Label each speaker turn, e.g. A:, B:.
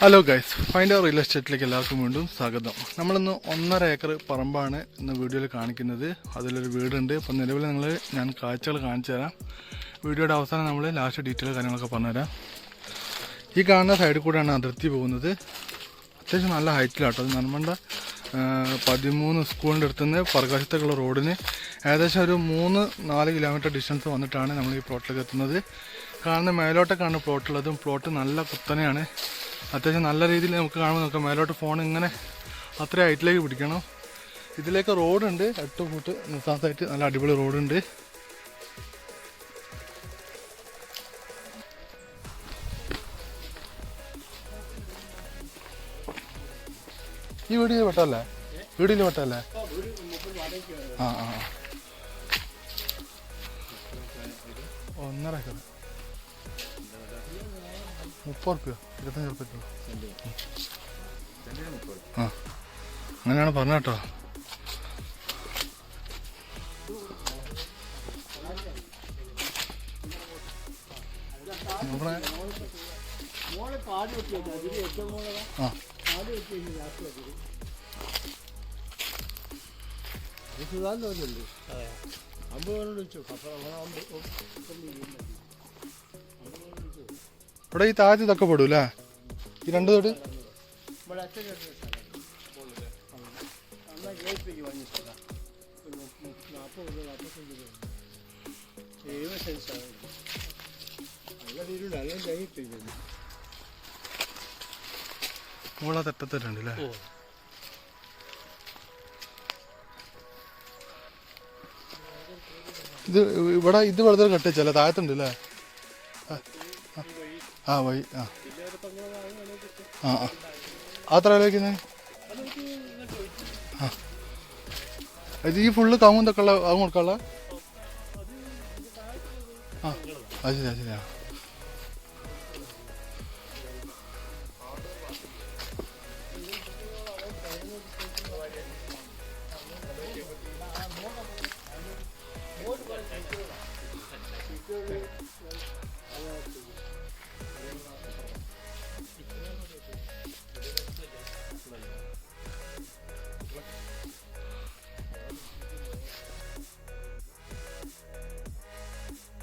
A: Hello guys, find അവർ real എസ്റ്റേറ്റിലേക്ക് എല്ലാവർക്കും വീണ്ടും സ്വാഗതം. നമ്മളിന്ന് 1.5 ഏക്കർ പറമ്പാണ് ഇന്ന് വീഡിയോയിൽ കാണിക്കുന്നത്. അതിലൊരു വീടുണ്ട്. അപ്പം നിലവിൽ ഞാൻ കാഴ്ചകൾ കാണിച്ചു തരാം. വീഡിയോയുടെ അവസാനം നമ്മൾ ലാസ്റ്റ് ഡീറ്റെയിൽ കാര്യങ്ങളൊക്കെ പറഞ്ഞുതരാം. ഈ കാണുന്ന സൈഡിൽ കൂടെയാണ് അതിർത്തി പോകുന്നത്. അത്യാവശ്യം നല്ല ഹൈറ്റിലാട്ടോ. അത് നമ്മുടെ 13 സ്കൂളിൻ്റെ അടുത്തുനിന്ന് പറകാശത്തേക്കുള്ള റോഡിന് ഏകദേശം ഒരു 3-4 കിലോമീറ്റർ ഡിസ്റ്റൻസ് വന്നിട്ടാണ് നമ്മൾ ഈ പ്ലോട്ടിലേക്ക് എത്തുന്നത്. കാണുന്ന മേലോട്ടൊക്കെയാണ് പ്ലോട്ടുള്ളതും. പ്ലോട്ട് നല്ല കുത്തനെയാണ്. അത്യാവശ്യം നല്ല രീതിയിൽ നമുക്ക് കാണുമ്പോൾ നോക്കാം. മേലോട്ട് ഫോൺ ഇങ്ങനെ അത്ര ഹൈറ്റിലേക്ക് പിടിക്കണം. ഇതിലേക്ക് റോഡുണ്ട്, 8 ഫുട്ട് നിസാത്തായിട്ട് നല്ല അടിപൊളി റോഡുണ്ട്. ഈ വീടിൽ പെട്ടല്ലേ? വീടിൽ പെട്ടല്ലേ? ആ 1.5 ഏക്കർ 30 രൂപ 25 രൂപ. ആ അങ്ങനെയാണ് പറഞ്ഞ കേട്ടോ. ഇവിടെ ഈ താഴത്ത് ഇതൊക്കെ പെടൂല്ലേ? ഈ 2 തൊട്ട് മോളെ തെറ്റത്തിട്ടുണ്ട് അല്ലേ? ഇവിടെ ഇത് വെറുതെ കട്ടിച്ചല്ലേ? താഴത്തുണ്ട് അല്ലേ? ആ വഴി അത്ര വിലയ്ക്കുന്നേ? ആ ഇത് ഈ ഫുള്ള് കവുങ്ങും ഇതൊക്കെ ഉള്ള കൊടുക്കാനുള്ള? ആ അത് ശരിയാ.